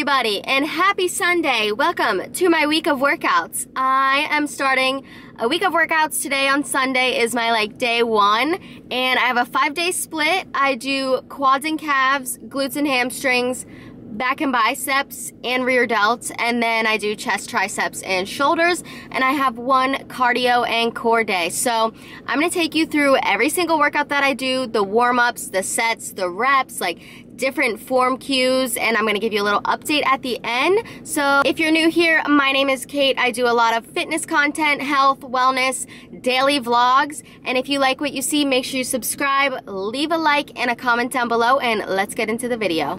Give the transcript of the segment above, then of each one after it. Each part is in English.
everybody, and happy Sunday. Welcome to my week of workouts. I am starting a week of workouts today. On Sunday is my day one, and I have a 5-day split. I do quads and calves, glutes and hamstrings, back and biceps, and rear delts, and then I do chest, triceps, and shoulders, and I have one cardio and core day. So I'm going to take you through every single workout that I do, the warm-ups, the sets, the reps, different form cues, and I'm going to give you a little update at the end. So if you're new here, my name is Kate. I do a lot of fitness content, health, wellness, daily vlogs, and if you like what you see, make sure you subscribe, leave a like, and a comment down below, and let's get into the video.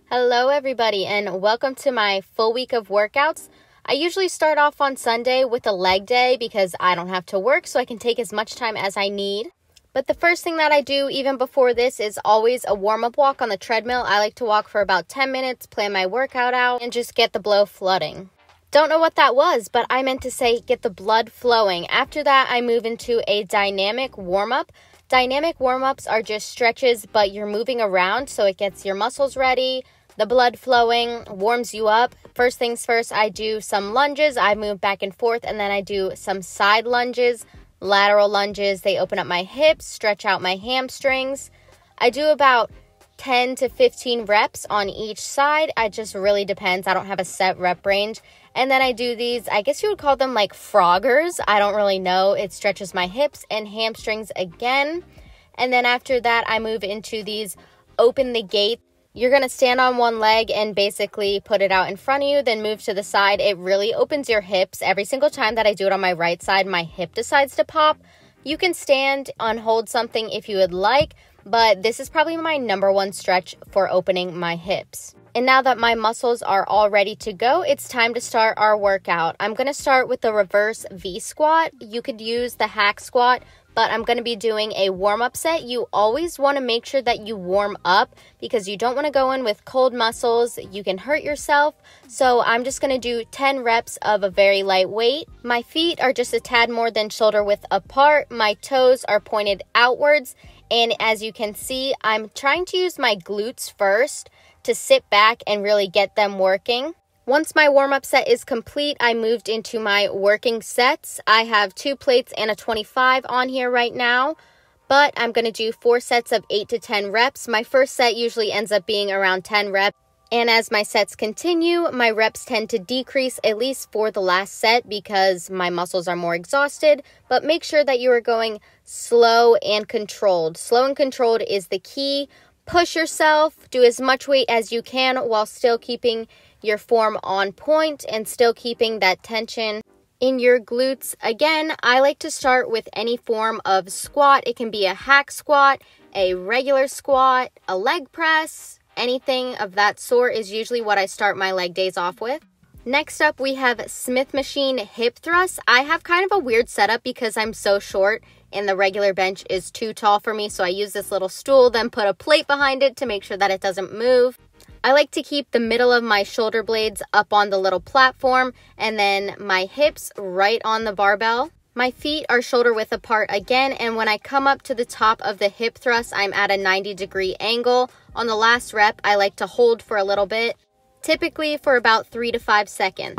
Hello everybody, and welcome to my full week of workouts. I usually start off on Sunday with a leg day because I don't have to work, so I can take as much time as I need. But the first thing that I do even before this is always a warm-up walk on the treadmill. I like to walk for about 10 minutes, plan my workout out, and just get the blood flooding. Don't know what that was, but I meant to say get the blood flowing. After that, I move into a dynamic warm-up. Dynamic warm-ups are just stretches, but you're moving around, so it gets your muscles ready, the blood flowing, warms you up. First things first, I do some lunges. I move back and forth, and then I do some side lunges, lateral lunges. They open up my hips, stretch out my hamstrings. I do about 10 to 15 reps on each side. It just really depends. I don't have a set rep range. And then I do these, I guess you would call them froggers. I don't really know. It stretches my hips and hamstrings again. And then after that, I move into these open the gate. You're going to stand on one leg and basically put it out in front of you, then move to the side. It really opens your hips. Every single time that I do it on my right side, my hip decides to pop. You can stand and hold something if you would like, but this is probably my number one stretch for opening my hips. And now that my muscles are all ready to go, it's time to start our workout. I'm going to start with the reverse V squat. You could use the hack squat, but I'm going to be doing a warm-up set. You always want to make sure that you warm up because you don't want to go in with cold muscles. You can hurt yourself. So I'm just going to do 10 reps of a very light weight. My feet are just a tad more than shoulder width apart. My toes are pointed outwards. And as you can see, I'm trying to use my glutes first to sit back and really get them working. Once my warm-up set is complete, I moved into my working sets. I have 2 plates and a 25 on here right now, but I'm going to do 4 sets of 8 to 10 reps. My first set usually ends up being around 10 reps, and as my sets continue, my reps tend to decrease, at least for the last set, because my muscles are more exhausted. But make sure that you are going slow and controlled. Slow and controlled is the key. Push yourself, do as much weight as you can while still keeping your form on point and still keeping that tension in your glutes. Again, I like to start with any form of squat. It can be a hack squat, a regular squat, a leg press, anything of that sort is usually what I start my leg days off with. Next up, we have Smith machine hip thrusts. I have kind of a weird setup because I'm so short and the regular bench is too tall for me, so I use this little stool, then put a plate behind it to make sure that it doesn't move. I like to keep the middle of my shoulder blades up on the little platform and then my hips right on the barbell. My feet are shoulder width apart again, and when I come up to the top of the hip thrust, I'm at a 90-degree angle. On the last rep, I like to hold for a little bit, typically for about 3 to 5 seconds.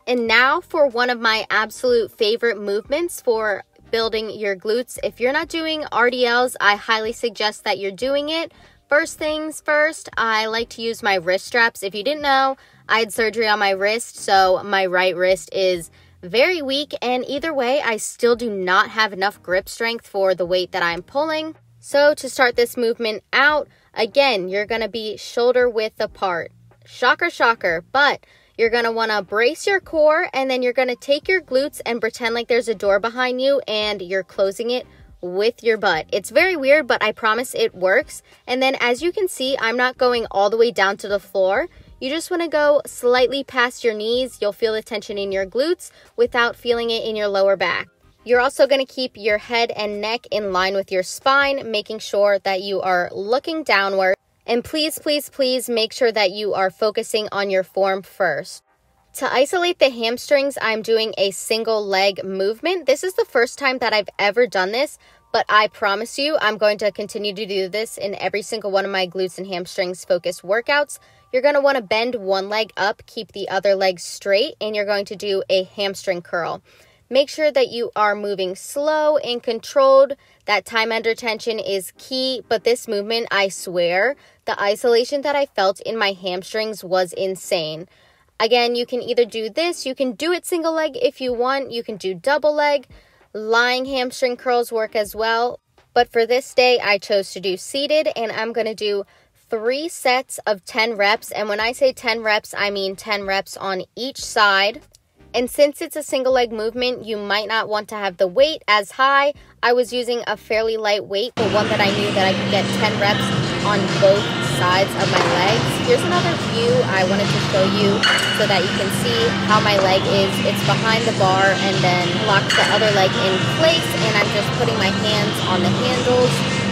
And now for one of my absolute favorite movements for building your glutes. If you're not doing RDLs, I highly suggest that you're doing it. First things first, I like to use my wrist straps. If you didn't know, I had surgery on my wrist, so my right wrist is very weak, and either way, I still do not have enough grip strength for the weight that I'm pulling. So to start this movement out, again, you're going to be shoulder width apart. Shocker, shocker, but you're going to want to brace your core, and then you're going to take your glutes and pretend like there's a door behind you and you're closing it with your butt. It's very weird, but I promise it works. And then as you can see, I'm not going all the way down to the floor. You just want to go slightly past your knees. You'll feel the tension in your glutes without feeling it in your lower back. You're also going to keep your head and neck in line with your spine, making sure that you are looking downward. And please, please, please make sure that you are focusing on your form first. To isolate the hamstrings, I'm doing a single leg movement. This is the first time that I've ever done this, but I promise you I'm going to continue to do this in every single one of my glutes and hamstrings focused workouts. You're going to want to bend one leg up, keep the other leg straight, and you're going to do a hamstring curl. Make sure that you are moving slow and controlled. That time under tension is key, but this movement, I swear, the isolation that I felt in my hamstrings was insane. Again, you can either do this, you can do it single leg if you want, you can do double leg. Lying hamstring curls work as well, but for this day, I chose to do seated, and I'm going to do 3 sets of 10 reps, and when I say 10 reps, I mean 10 reps on each side. And since it's a single leg movement, you might not want to have the weight as high. I was using a fairly light weight, but one that I knew that I could get 10 reps on both sides of my legs. Here's another view I wanted to show you so that you can see how my leg is. It's behind the bar and then locks the other leg in place, and I'm just putting my hands on the handles.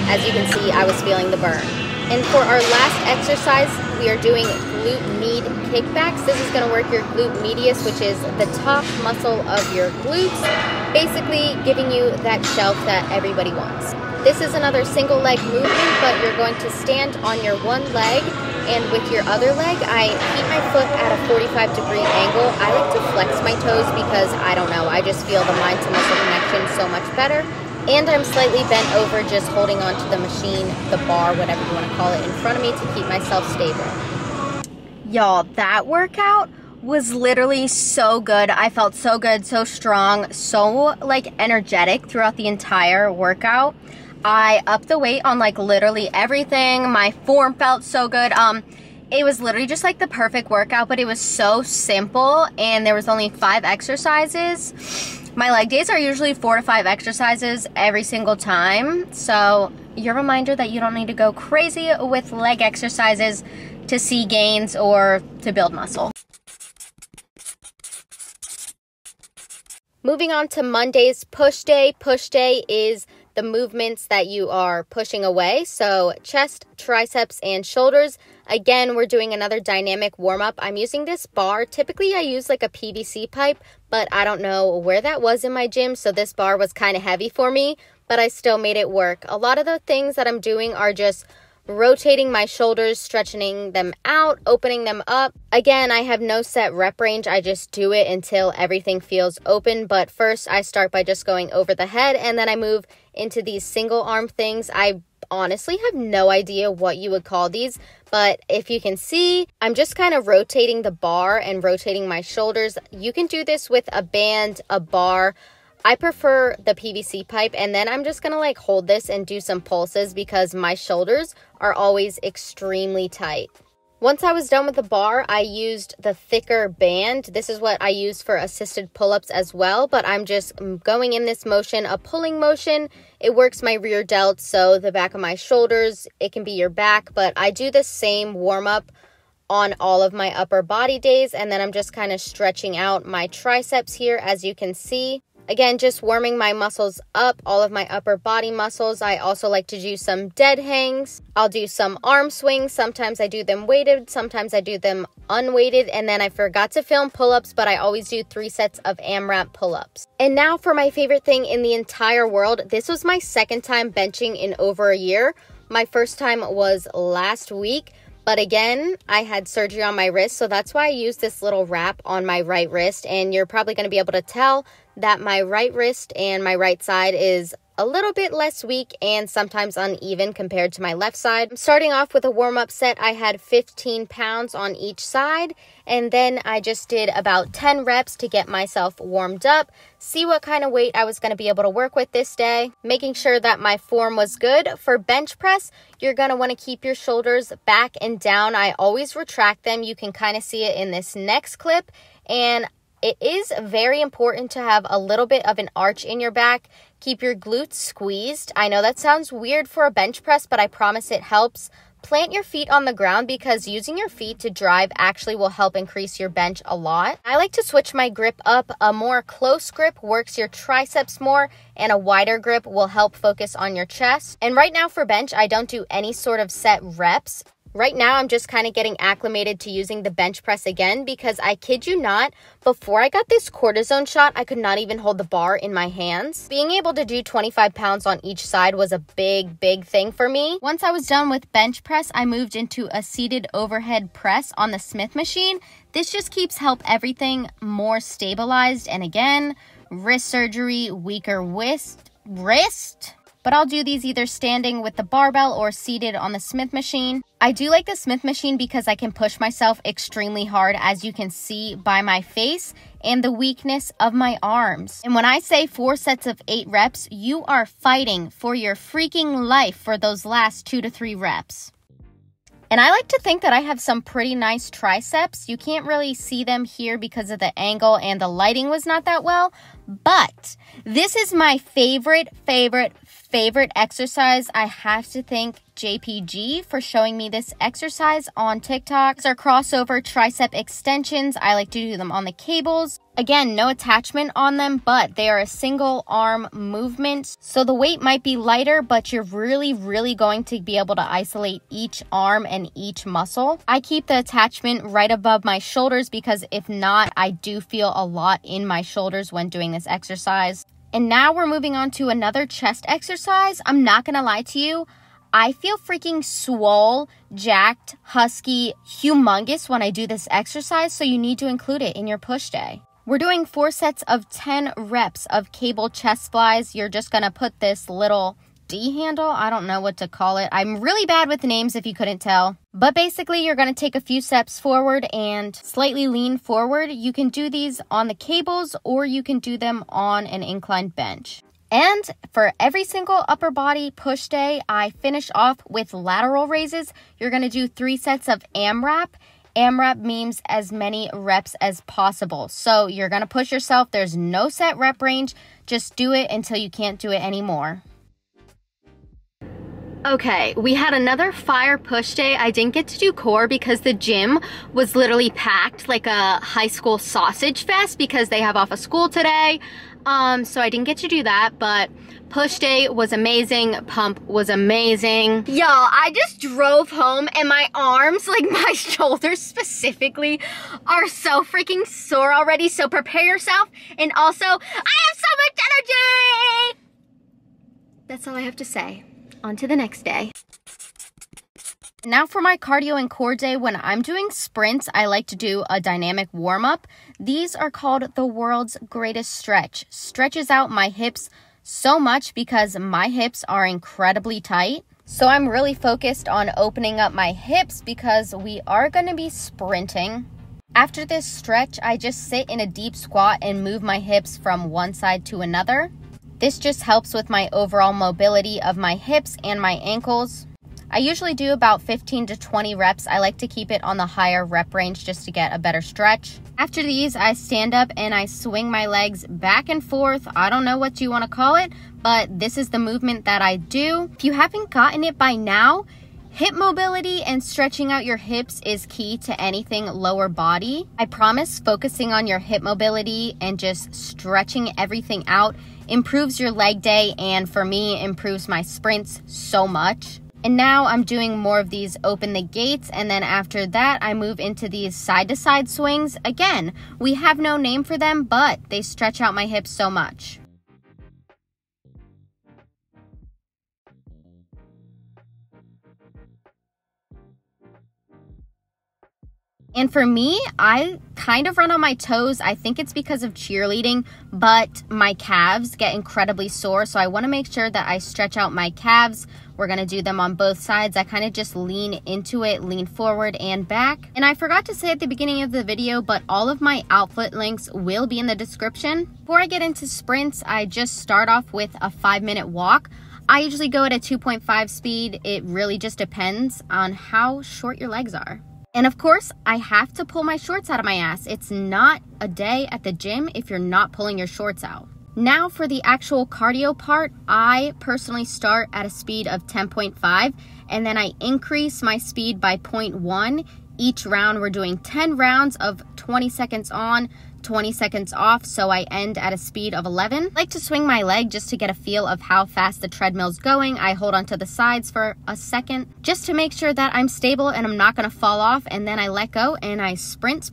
As you can see, I was feeling the burn. And for our last exercise, we are doing glute med kickbacks. This is going to work your glute medius, which is the top muscle of your glutes, basically giving you that shelf that everybody wants. This is another single leg movement, but you're going to stand on your one leg, and with your other leg, I keep my foot at a 45-degree angle. I like to flex my toes because, I don't know, I just feel the mind to muscle connection so much better. And I'm slightly bent over, just holding onto the machine, the bar, whatever you want to call it, in front of me to keep myself stable. Y'all, that workout was literally so good. I felt so good, so strong, so like energetic throughout the entire workout. I upped the weight on like literally everything. My form felt so good. It was literally just like the perfect workout, but it was so simple, and there was only 5 exercises. My leg days are usually 4 to 5 exercises every single time. So your reminder that you don't need to go crazy with leg exercises to see gains or to build muscle. Moving on to Monday's push day. Push day is the movements that you are pushing away. So chest, triceps, and shoulders. Again, we're doing another dynamic warm-up. I'm using this bar. Typically, I use like a PVC pipe, but I don't know where that was in my gym, so this bar was kind of heavy for me, but I still made it work. A lot of the things that I'm doing are just rotating my shoulders, stretching them out, opening them up. Again, I have no set rep range. I just do it until everything feels open, but first I start by just going over the head, and then I move into these single arm things. I honestly have no idea what you would call these, but if you can see, I'm just kind of rotating the bar and rotating my shoulders. You can do this with a band, a bar. I prefer the PVC pipe, and then I'm just gonna like hold this and do some pulses because my shoulders are always extremely tight. Once I was done with the bar, I used the thicker band. This is what I use for assisted pull-ups as well, but I'm just going in this motion, a pulling motion. It works my rear delt, so the back of my shoulders, it can be your back, but I do the same warm-up on all of my upper body days, and then I'm just kind of stretching out my triceps here, as you can see. Again, just warming my muscles up, all of my upper body muscles. I also like to do some dead hangs. I'll do some arm swings. Sometimes I do them weighted, sometimes I do them unweighted. And then I forgot to film pull-ups, but I always do 3 sets of AMRAP pull-ups. And now for my favorite thing in the entire world. This was my second time benching in over a year. My first time was last week. But again, I had surgery on my wrist, so that's why I use this little wrap on my right wrist. And you're probably going to be able to tell that my right wrist and my right side is a little bit less weak and sometimes uneven compared to my left side. Starting off with a warm-up set, I had 15 pounds on each side, and then I just did about 10 reps to get myself warmed up, see what kind of weight I was going to be able to work with this day, making sure that my form was good. For bench press, you're going to want to keep your shoulders back and down. I always retract them. You can kind of see it in this next clip, and it is very important to have a little bit of an arch in your back. Keep your glutes squeezed. I know that sounds weird for a bench press, but I promise it helps. Plant your feet on the ground because using your feet to drive actually will help increase your bench a lot. I like to switch my grip up. A more close grip works your triceps more, and a wider grip will help focus on your chest. And right now for bench, I don't do any sort of set reps. Right now, I'm just kind of getting acclimated to using the bench press again because I kid you not, before I got this cortisone shot, I could not even hold the bar in my hands. Being able to do 25 pounds on each side was a big thing for me. Once I was done with bench press, I moved into a seated overhead press on the Smith machine. This just keeps everything more stabilized. And again, wrist surgery, weaker wrist. But I'll do these either standing with the barbell or seated on the Smith machine. I do like the Smith machine because I can push myself extremely hard, as you can see by my face and the weakness of my arms. And when I say 4 sets of 8 reps, you are fighting for your freaking life for those last 2 to 3 reps. And I like to think that I have some pretty nice triceps. You can't really see them here because of the angle and the lighting was not that well. But this is my favorite exercise. I have to thank JPG for showing me this exercise on TikTok. These are crossover tricep extensions. I like to do them on the cables. Again, no attachment on them, but they are a single arm movement. So the weight might be lighter, but you're really going to be able to isolate each arm and each muscle. I keep the attachment right above my shoulders because if not, I do feel a lot in my shoulders when doing this exercise. And now we're moving on to another chest exercise. I'm not gonna lie to you, I feel freaking swole, jacked, husky, humongous when I do this exercise, so you need to include it in your push day. We're doing 4 sets of 10 reps of cable chest flies. You're just gonna put this little D handle, I don't know what to call it. I'm really bad with names if you couldn't tell. But basically, you're going to take a few steps forward and slightly lean forward. You can do these on the cables or you can do them on an inclined bench. And for every single upper body push day, I finish off with lateral raises. You're going to do 3 sets of amrap. AMRAP means as many reps as possible. So you're going to push yourself. There's no set rep range. Just do it until you can't do it anymore. Okay, we had another fire push day. I didn't get to do core because the gym was literally packed like a high school sausage fest because they have off of school today. So I didn't get to do that, but push day was amazing. Pump was amazing. Y'all, I just drove home and my arms, like my shoulders specifically, are so freaking sore already. So prepare yourself. And also, I have so much energy. That's all I have to say. On to the next day. Now for my cardio and core day, when I'm doing sprints, I like to do a dynamic warm-up. These are called the world's greatest stretch. Stretches out my hips so much because my hips are incredibly tight. So I'm really focused on opening up my hips because we are going to be sprinting. After this stretch, I just sit in a deep squat and move my hips from one side to another. This just helps with my overall mobility of my hips and my ankles. I usually do about 15 to 20 reps. I like to keep it on the higher rep range just to get a better stretch. After these, I stand up and I swing my legs back and forth. I don't know what you want to call it, but this is the movement that I do. If you haven't gotten it by now, hip mobility and stretching out your hips is key to anything lower body. I promise focusing on your hip mobility and just stretching everything out improves your leg day, and for me, improves my sprints so much. And now I'm doing more of these open the gates, and then after that, I move into these side-to-side swings. Again, we have no name for them, but they stretch out my hips so much. And for me, I kind of run on my toes. I think it's because of cheerleading, but my calves get incredibly sore. So I want to make sure that I stretch out my calves. We're going to do them on both sides. I kind of just lean into it, lean forward and back. And I forgot to say at the beginning of the video, but all of my outfit links will be in the description. Before I get into sprints, I just start off with a 5-minute walk. I usually go at a 2.5 speed. It really just depends on how short your legs are. And of course, I have to pull my shorts out of my ass. It's not a day at the gym if you're not pulling your shorts out. Now for the actual cardio part, I personally start at a speed of 10.5 and then I increase my speed by 0.1. Each round we're doing 10 rounds of 20 seconds on, 20 seconds off, so I end at a speed of 11. I like to swing my leg just to get a feel of how fast the treadmill's going. I hold onto the sides for a second just to make sure that I'm stable and I'm not gonna fall off, and then I let go and I sprint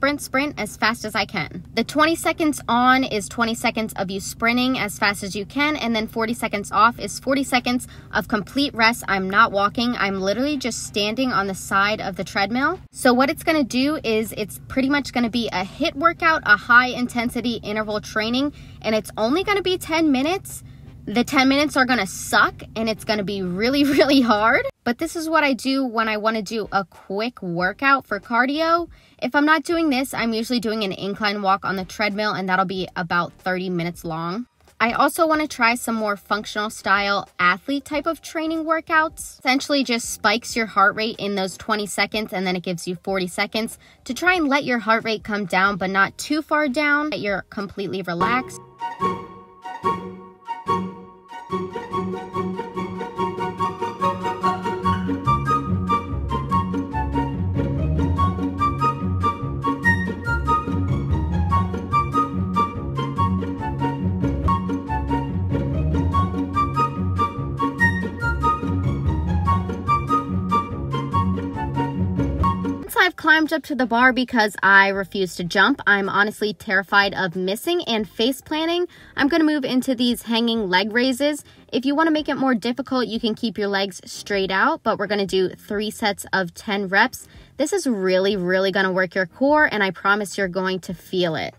as fast as I can. The 20 seconds on is 20 seconds of you sprinting as fast as you can, and then 40 seconds off is 40 seconds of complete rest. I'm not walking, I'm literally just standing on the side of the treadmill. So what it's gonna do is it's pretty much gonna be a HIIT workout, a high intensity interval training, and it's only gonna be 10 minutes. The 10 minutes are gonna suck and it's gonna be really, really hard. But this is what I do when I wanna do a quick workout for cardio. If I'm not doing this, I'm usually doing an incline walk on the treadmill, and that'll be about 30 minutes long. I also want to try some more functional style athlete type of training workouts. Essentially just spikes your heart rate in those 20 seconds, and then it gives you 40 seconds to try and let your heart rate come down, but not too far down that you're completely relaxed. I've climbed up to the bar because I refuse to jump. I'm honestly terrified of missing and face planting. I'm going to move into these hanging leg raises. If you want to make it more difficult, you can keep your legs straight out, but we're going to do 3 sets of 10 reps. This is really, really going to work your core, and I promise you're going to feel it.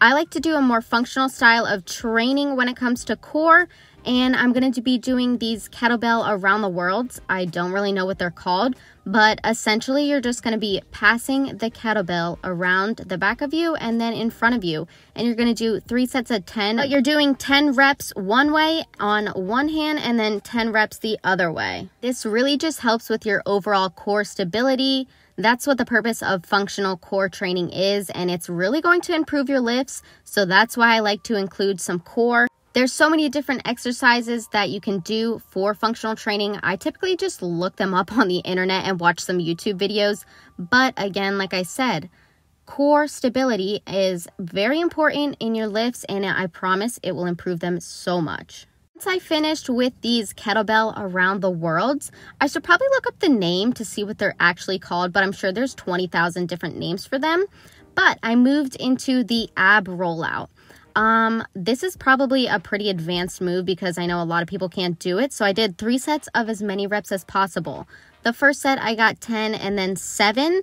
I like to do a more functional style of training when it comes to core, and I'm going to be doing these kettlebell around the worlds. I don't really know what they're called, but essentially you're just going to be passing the kettlebell around the back of you and then in front of you, and you're going to do 3 sets of 10. But you're doing 10 reps one way on one hand and then 10 reps the other way. This really just helps with your overall core stability. That's what the purpose of functional core training is, and it's really going to improve your lifts, so that's why I like to include some core. There's so many different exercises that you can do for functional training. I typically just look them up on the internet and watch some YouTube videos, but again, like I said, core stability is very important in your lifts, and I promise it will improve them so much. Once I finished with these kettlebell around the worlds, I should probably look up the name to see what they're actually called, but I'm sure there's 20,000 different names for them. But I moved into the ab rollout. This is probably a pretty advanced move because I know a lot of people can't do it. So I did 3 sets of as many reps as possible. The first set I got 10 and then 7.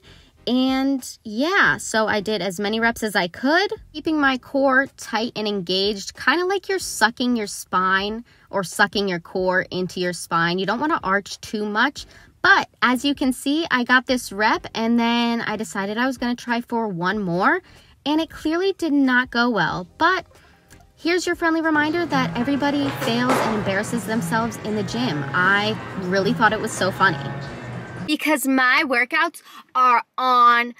And yeah, so I did as many reps as I could, keeping my core tight and engaged, kind of like you're sucking your spine or sucking your core into your spine. You don't want to arch too much, but as you can see, I got this rep and then I decided I was going to try for 1 more, and it clearly did not go well. But here's your friendly reminder that everybody fails and embarrasses themselves in the gym. I really thought it was so funny, because my workouts are on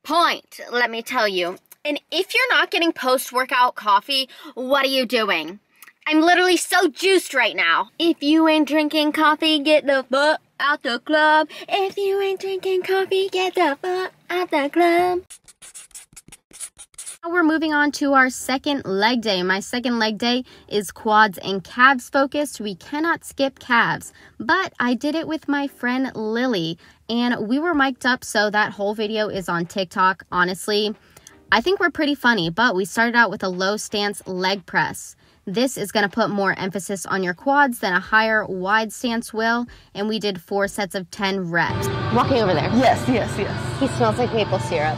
point, let me tell you. And if you're not getting post-workout coffee, what are you doing? I'm literally so juiced right now. If you ain't drinking coffee, get the fuck out the club. If you ain't drinking coffee, get the fuck out the club. Now we're moving on to our second leg day. My second leg day is quads and calves focused. We cannot skip calves, but I did it with my friend Lily, and we were mic'd up, so that whole video is on TikTok. Honestly, I think we're pretty funny, but we started out with a low stance leg press. This is going to put more emphasis on your quads than a higher wide stance will, and we did 4 sets of 10 reps. Walking over there. Yes. He smells like maple syrup.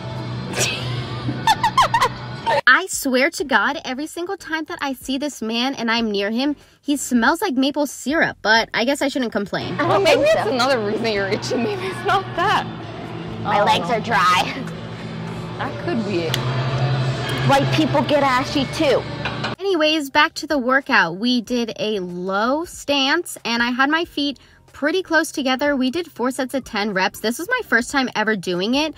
I swear to God, every single time that I see this man and I'm near him, he smells like maple syrup, but I guess I shouldn't complain. Well, maybe it's another reason you're itchy. Maybe it's not that. My legs are dry. That could be it. White people get ashy too. Anyways, back to the workout. We did a low stance and I had my feet pretty close together. We did 4 sets of 10 reps. This was my first time ever doing it.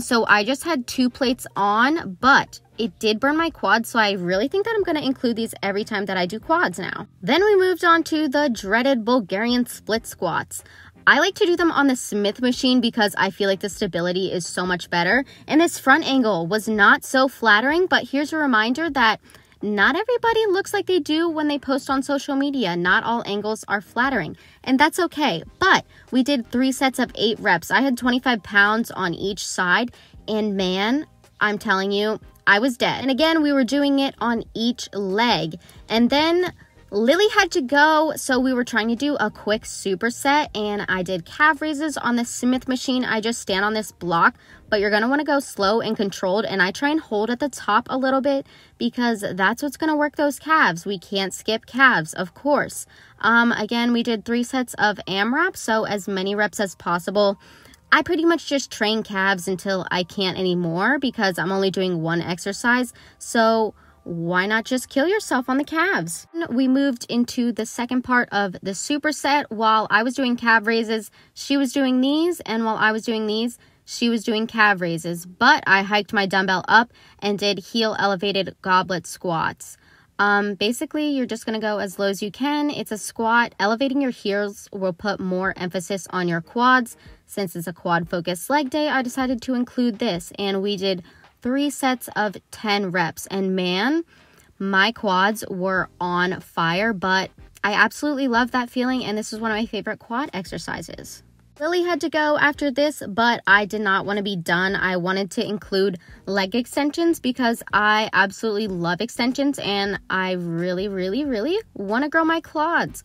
So I just had 2 plates on, but it did burn my quads, so I really think that I'm going to include these every time that I do quads now. Then we moved on to the dreaded Bulgarian split squats. I like to do them on the Smith machine because I feel like the stability is so much better. And this front angle was not so flattering, but here's a reminder that not everybody looks like they do when they post on social media. Not all angles are flattering, and that's okay. But we did 3 sets of 8 reps. I had 25 pounds on each side, and man, I'm telling you, I was dead. And again, we were doing it on each leg. And then Lily had to go, so we were trying to do a quick superset, and I did calf raises on the Smith machine. I just stand on this block, but you're going to want to go slow and controlled, and I try and hold at the top a little bit because that's what's going to work those calves. We can't skip calves, of course. Again, we did 3 sets of amrap, so as many reps as possible. I pretty much just train calves until I can't anymore because I'm only doing 1 exercise, so why not just kill yourself on the calves? We moved into the second part of the superset. While I was doing calf raises, she was doing these, and while I was doing these, she was doing calf raises. But I hiked my dumbbell up and did heel elevated goblet squats. Basically, you're just going to go as low as you can. It's a squat. Elevating your heels will put more emphasis on your quads. Since it's a quad focused leg day, I decided to include this, and we did 3 sets of 10 reps, and man, my quads were on fire, but I absolutely love that feeling, and this is one of my favorite quad exercises. Lily had to go after this, but I did not want to be done. I wanted to include leg extensions because I absolutely love extensions, and I really want to grow my quads.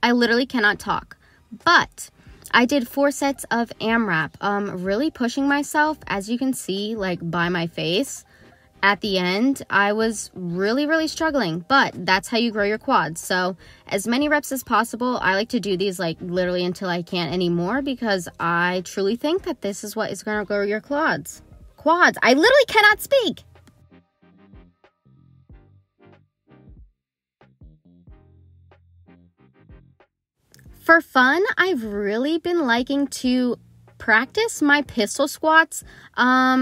I literally cannot talk, but I did 4 sets of AMRAP, really pushing myself, as you can see, like by my face. At the end, I was really struggling, but that's how you grow your quads. So as many reps as possible. I like to do these like literally until I can't anymore because I truly think that this is what is going to grow your quads. I literally cannot speak. For fun, I've really been liking to practice my pistol squats.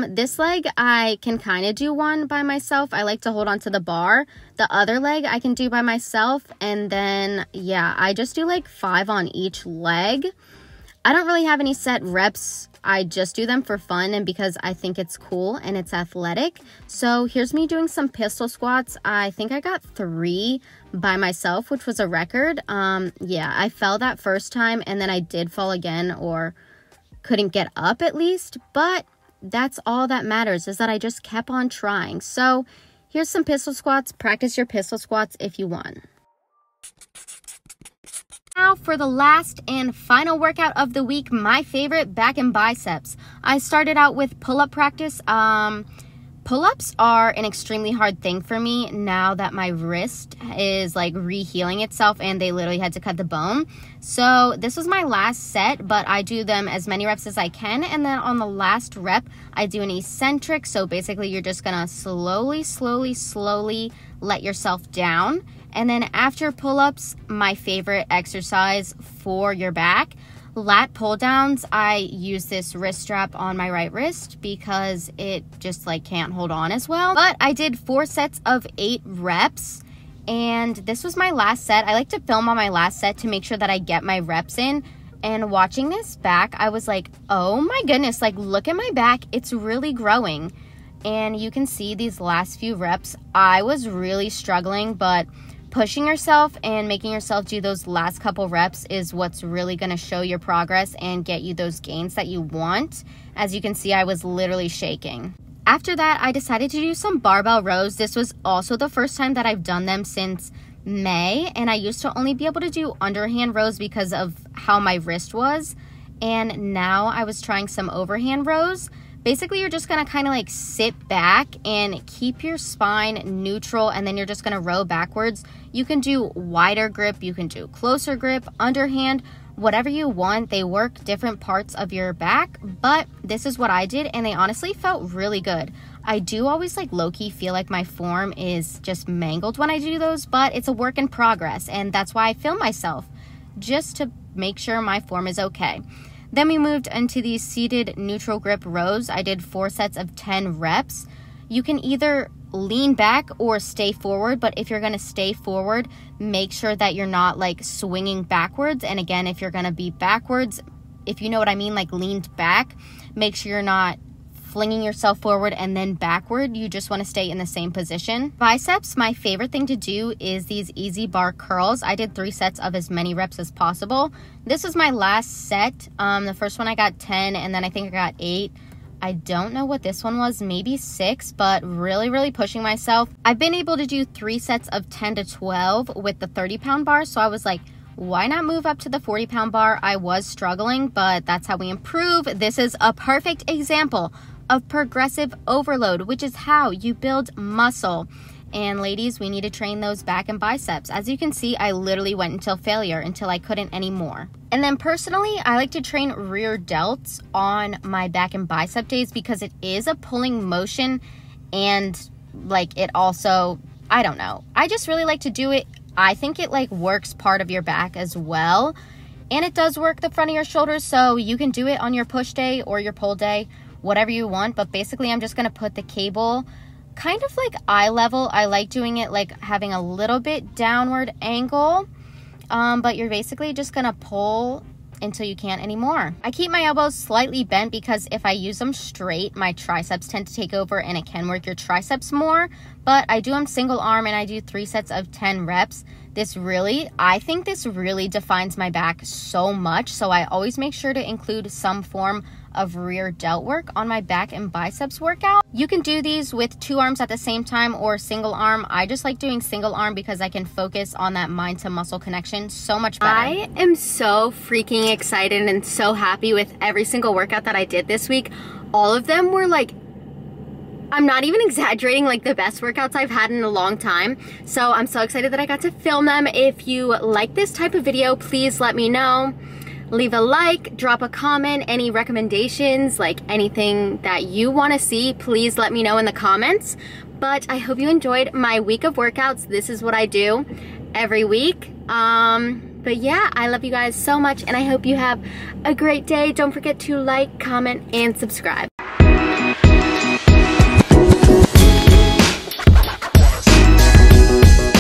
This leg, I can kind of do one by myself. I like to hold on to the bar. The other leg, I can do by myself. And then, yeah, I just do like 5 on each leg. I don't really have any set reps. I just do them for fun and because I think it's cool and it's athletic. So here's me doing some pistol squats. I think I got 3 by myself, which was a record. Yeah, I fell that first time and then I did fall again, or couldn't get up at least, but that's all that matters, is that I just kept on trying. So here's some pistol squats. Practice your pistol squats if you want. Now for the last and final workout of the week, my favorite, back and biceps. I started out with pull-up practice. Pull-ups are an extremely hard thing for me now that my wrist is like re-healing itself and they literally had to cut the bone. So this was my last set, but I do them as many reps as I can. And then on the last rep, I do an eccentric. So basically you're just gonna slowly let yourself down. And then after pull-ups, my favorite exercise for your back, lat pull downs. I use this wrist strap on my right wrist because it just like can't hold on as well. But I did 4 sets of 8 reps and this was my last set. I like to film on my last set to make sure that I get my reps in. And watching this back, I was like, oh my goodness, like look at my back. It's really growing. And you can see these last few reps, I was really struggling, but pushing yourself and making yourself do those last couple reps is what's really going to show your progress and get you those gains that you want. As you can see, I was literally shaking. After that, I decided to do some barbell rows. This was also the first time that I've done them since May, and I used to only be able to do underhand rows because of how my wrist was. And now I was trying some overhand rows. Basically, you're just gonna kind of like sit back and keep your spine neutral, and then you're just gonna row backwards. You can do wider grip, you can do closer grip, underhand, whatever you want. They work different parts of your back, but this is what I did, and they honestly felt really good. I do always like low-key feel like my form is just mangled when I do those, but it's a work in progress, and that's why I film myself, just to make sure my form is okay. Then we moved into these seated neutral grip rows. I did 4 sets of 10 reps. you can either lean back or stay forward, but if you're going to stay forward, make sure that you're not like swinging backwards. And again, if you're going to be backwards, if you know what I mean, like leaned back, make sure you're not flinging yourself forward and then backward. You just want to stay in the same position. Biceps, my favorite thing to do is these easy bar curls. I did 3 sets of as many reps as possible. This is my last set. The first one I got 10, and then I think I got 8. I don't know what this one was, maybe 6, but really pushing myself. I've been able to do 3 sets of 10 to 12 with the 30-pound bar, so I was like, why not move up to the 40-pound bar? I was struggling, but that's how we improve. This is a perfect example of progressive overload, which is how you build muscle. And ladies, we need to train those back and biceps. As you can see, I literally went until failure, until I couldn't anymore. And then personally, I like to train rear delts on my back and bicep days because it is a pulling motion, and like it also, I don't know, I just really like to do it. I think it like works part of your back as well, and it does work the front of your shoulders, so you can do it on your push day or your pull day, whatever you want. But basically, I'm just gonna put the cable kind of like eye level. I like doing it like having a little bit downward angle, but you're basically just gonna pull until you can't anymore. I keep my elbows slightly bent because if I use them straight, my triceps tend to take over and it can work your triceps more. But I do them single arm, and I do 3 sets of 10 reps. I think this really defines my back so much, so I always make sure to include some form of rear delt work on my back and biceps workout. You can do these with 2 arms at the same time or single arm. I just like doing single arm because I can focus on that mind to muscle connection so much better. I am so freaking excited and so happy with every single workout that I did this week. All of them were like, I'm not even exaggerating, like the best workouts I've had in a long time. So I'm so excited that I got to film them. If you like this type of video, please let me know. Leave a like, drop a comment, any recommendations, like anything that you want to see, please let me know in the comments. But I hope you enjoyed my week of workouts. This is what I do every week. But yeah, I love you guys so much, and I hope you have a great day. Don't forget to like, comment, and subscribe.